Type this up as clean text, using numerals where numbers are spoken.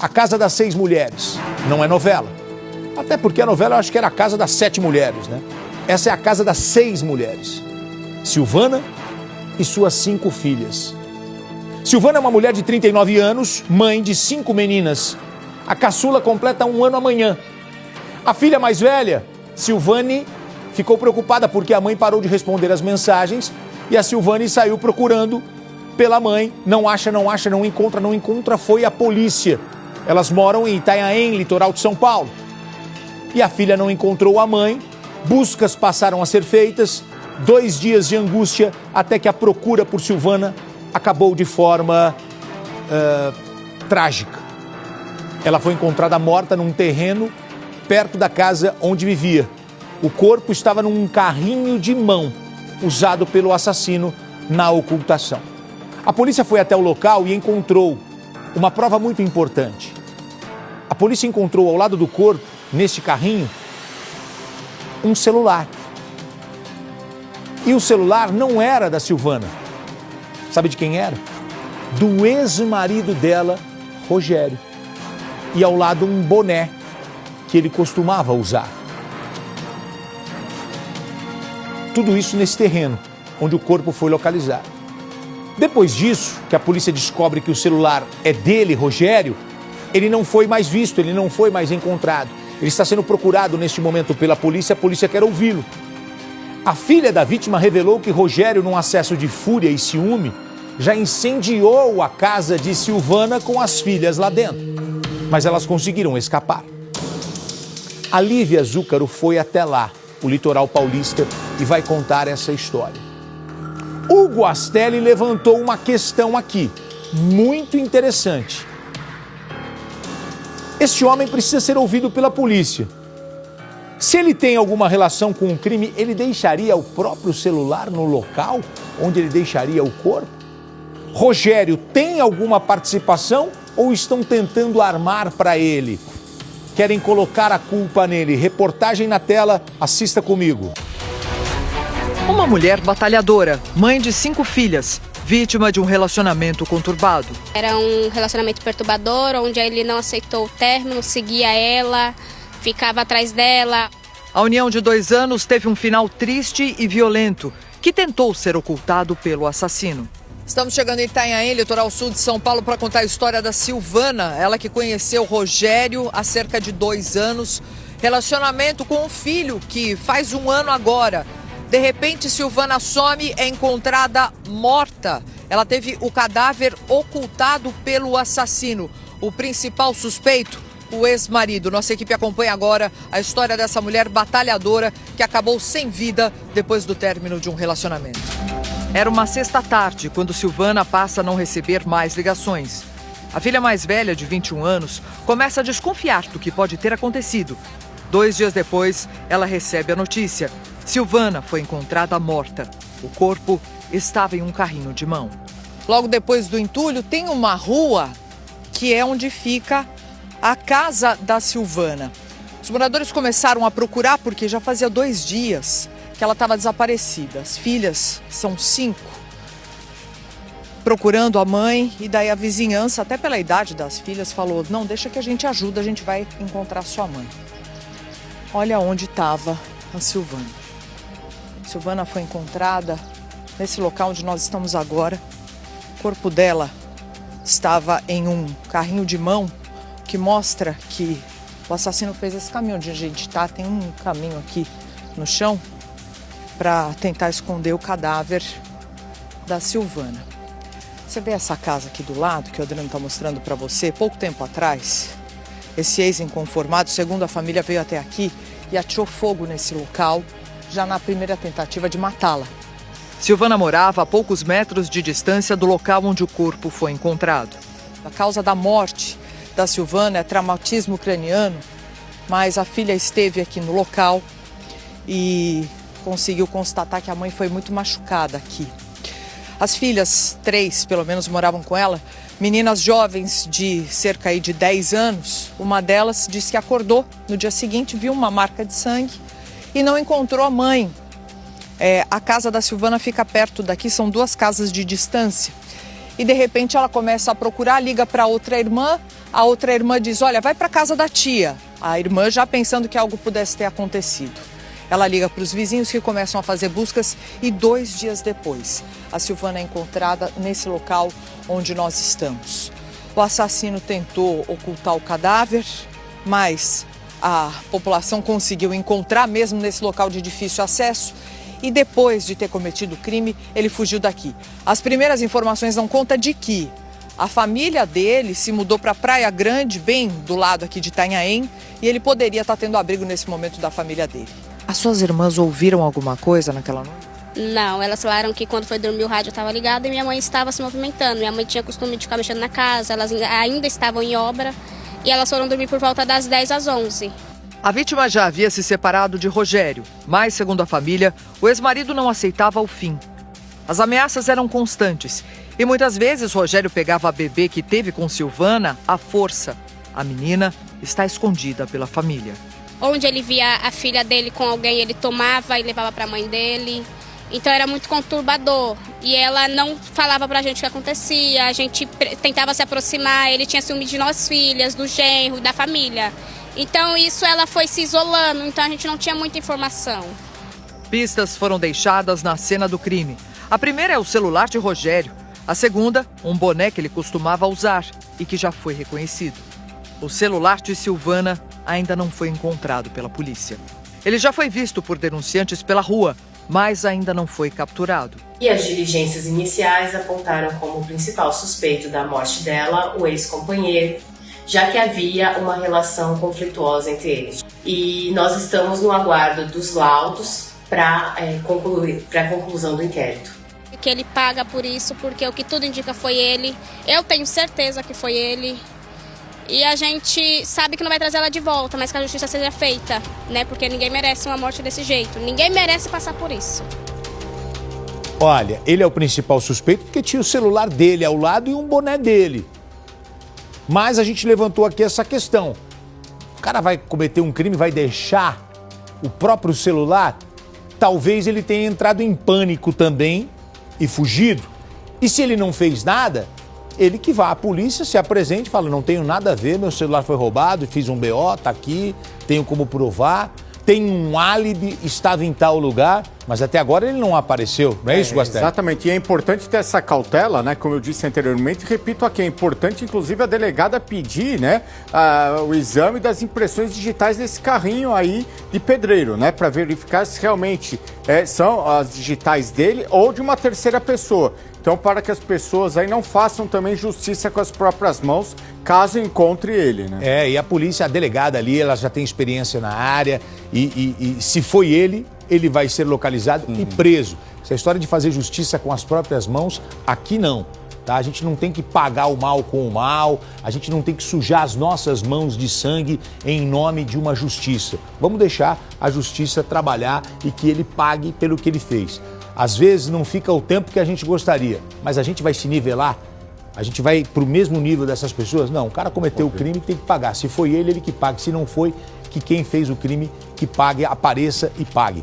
A Casa das Seis Mulheres. Não é novela. Até porque a novela eu acho que era a Casa das Sete Mulheres, né? Essa é a Casa das Seis Mulheres. Silvana e suas 5 filhas. Silvana é uma mulher de 39 anos, mãe de 5 meninas. A caçula completa 1 ano amanhã. A filha mais velha, Silvane, ficou preocupada porque a mãe parou de responder as mensagens e a Silvane saiu procurando pela mãe. Não acha, não encontra, foi a polícia. Elas moram em Itanhaém, litoral de São Paulo. E a filha não encontrou a mãe, buscas passaram a ser feitas, 2 dias de angústia até que a procura por Silvana acabou de forma trágica. Ela foi encontrada morta num terreno perto da casa onde vivia. O corpo estava num carrinho de mão usado pelo assassino na ocultação. A polícia foi até o local e encontrou uma prova muito importante. A polícia encontrou ao lado do corpo, neste carrinho, um celular. E o celular não era da Silvana. Sabe de quem era? Do ex-marido dela, Rogério. E ao lado um boné que ele costumava usar. Tudo isso nesse terreno, onde o corpo foi localizado. Depois disso, que a polícia descobre que o celular é dele, Rogério, ele não foi mais visto, ele não foi mais encontrado. Ele está sendo procurado neste momento pela polícia, a polícia quer ouvi-lo. A filha da vítima revelou que Rogério, num acesso de fúria e ciúme, já incendiou a casa de Silvana com as filhas lá dentro. Mas elas conseguiram escapar. A Lívia Zúcaro foi até lá, o litoral paulista, e vai contar essa história. Hugo Astelli levantou uma questão aqui, muito interessante. Este homem precisa ser ouvido pela polícia. Se ele tem alguma relação com o crime, ele deixaria o próprio celular no local onde ele deixaria o corpo? Rogério tem alguma participação ou estão tentando armar para ele? Querem colocar a culpa nele. Reportagem na tela, assista comigo. Uma mulher batalhadora, mãe de 5 filhas, vítima de um relacionamento conturbado. Era um relacionamento perturbador, onde ele não aceitou o término, seguia ela, ficava atrás dela. A união de 2 anos teve um final triste e violento, que tentou ser ocultado pelo assassino. Estamos chegando em Itanhaém, litoral sul de São Paulo, para contar a história da Silvana. Ela que conheceu Rogério há cerca de 2 anos. Relacionamento com o filho, que faz 1 ano agora. De repente, Silvana some, é encontrada morta. Ela teve o cadáver ocultado pelo assassino. O principal suspeito, o ex-marido. Nossa equipe acompanha agora a história dessa mulher batalhadora que acabou sem vida depois do término de um relacionamento. Era uma sexta-tarde quando Silvana passa a não receber mais ligações. A filha mais velha, de 21 anos, começa a desconfiar do que pode ter acontecido. 2 dias depois, ela recebe a notícia. Silvana foi encontrada morta. O corpo estava em um carrinho de mão. Logo depois do entulho, tem uma rua que é onde fica a casa da Silvana. Os moradores começaram a procurar porque já fazia 2 dias que ela estava desaparecida. As filhas são 5. Procurando a mãe, e daí a vizinhança, até pela idade das filhas, falou: não, deixa que a gente ajuda, a gente vai encontrar sua mãe. Olha onde estava a Silvana. Silvana foi encontrada nesse local onde nós estamos agora. O corpo dela estava em um carrinho de mão, que mostra que o assassino fez esse caminho onde a gente está. Tem um caminho aqui no chão para tentar esconder o cadáver da Silvana. Você vê essa casa aqui do lado, que o Adriano está mostrando para você? Pouco tempo atrás, esse ex-inconformado, segundo a família, veio até aqui e ateou fogo nesse local, já na primeira tentativa de matá-la. Silvana morava a poucos metros de distância do local onde o corpo foi encontrado. A causa da morte da Silvana é traumatismo craniano, mas a filha esteve aqui no local e conseguiu constatar que a mãe foi muito machucada aqui. As filhas, 3 pelo menos, moravam com ela, meninas jovens de cerca de 10 anos. Uma delas disse que acordou no dia seguinte, viu uma marca de sangue e não encontrou a mãe. A casa da Silvana fica perto daqui, são 2 casas de distância. e de repente ela começa a procurar, liga para outra irmã, a outra irmã diz, olha, vai para casa da tia. A irmã já pensando que algo pudesse ter acontecido. Ela liga para os vizinhos que começam a fazer buscas e 2 dias depois, a Silvana é encontrada nesse local onde nós estamos. O assassino tentou ocultar o cadáver, mas a população conseguiu encontrar mesmo nesse local de difícil acesso e depois de ter cometido o crime, ele fugiu daqui. As primeiras informações dão conta de que a família dele se mudou para Praia Grande, bem do lado aqui de Itanhaém, e ele poderia estar tendo abrigo nesse momento da família dele. As suas irmãs ouviram alguma coisa naquela noite? Não, elas falaram que quando foi dormir o rádio estava ligado e minha mãe estava se movimentando. Minha mãe tinha costume de ficar mexendo na casa, elas ainda estavam em obra e elas foram dormir por volta das 10 às 11. A vítima já havia se separado de Rogério, mas, segundo a família, o ex-marido não aceitava o fim. As ameaças eram constantes e muitas vezes Rogério pegava a bebê que teve com Silvana à força. A menina está escondida pela família. Onde ele via a filha dele com alguém, ele tomava e levava para a mãe dele. Então era muito conturbador. E ela não falava pra gente o que acontecia, a gente tentava se aproximar, ele tinha ciúme de nós filhas, do genro, da família. Então isso ela foi se isolando, então a gente não tinha muita informação. Pistas foram deixadas na cena do crime. A primeira é o celular de Rogério. A segunda, um boné que ele costumava usar e que já foi reconhecido. O celular de Silvana ainda não foi encontrado pela polícia. Ele já foi visto por denunciantes pela rua, mas ainda não foi capturado. E as diligências iniciais apontaram como principal suspeito da morte dela o ex-companheiro, já que havia uma relação conflituosa entre eles. E nós estamos no aguardo dos laudos para a conclusão do inquérito. Que ele paga por isso, porque o que tudo indica foi ele. Eu tenho certeza que foi ele. E a gente sabe que não vai trazer ela de volta, mas que a justiça seja feita, né? Porque ninguém merece uma morte desse jeito. Ninguém merece passar por isso. Olha, ele é o principal suspeito porque tinha o celular dele ao lado e um boné dele. Mas a gente levantou aqui essa questão. O cara vai cometer um crime, vai deixar o próprio celular? Talvez ele tenha entrado em pânico também e fugido. E se ele não fez nada, ele que vá à polícia, se apresente e fala, não tenho nada a ver, meu celular foi roubado, fiz um BO, tá aqui, tenho como provar, tem um álibi, estava em tal lugar, mas até agora ele não apareceu, não é isso, Guastelli? Exatamente, e é importante ter essa cautela, né, como eu disse anteriormente, repito aqui, é importante inclusive a delegada pedir, né, o exame das impressões digitais desse carrinho aí de pedreiro, né, para verificar se realmente são as digitais dele ou de uma terceira pessoa. Então, para que as pessoas aí não façam também justiça com as próprias mãos, caso encontre ele, né? E a polícia, a delegada ali, ela já tem experiência na área e se foi ele, ele vai ser localizado e preso. Essa história de fazer justiça com as próprias mãos, aqui não, tá? A gente não tem que pagar o mal com o mal, a gente não tem que sujar as nossas mãos de sangue em nome de uma justiça. Vamos deixar a justiça trabalhar e que ele pague pelo que ele fez. Às vezes não fica o tempo que a gente gostaria, mas a gente vai se nivelar? A gente vai para o mesmo nível dessas pessoas? Não, o cara cometeu o crime, tem que pagar. Se foi ele, ele que pague. Se não foi, que quem fez o crime, que pague, apareça e pague.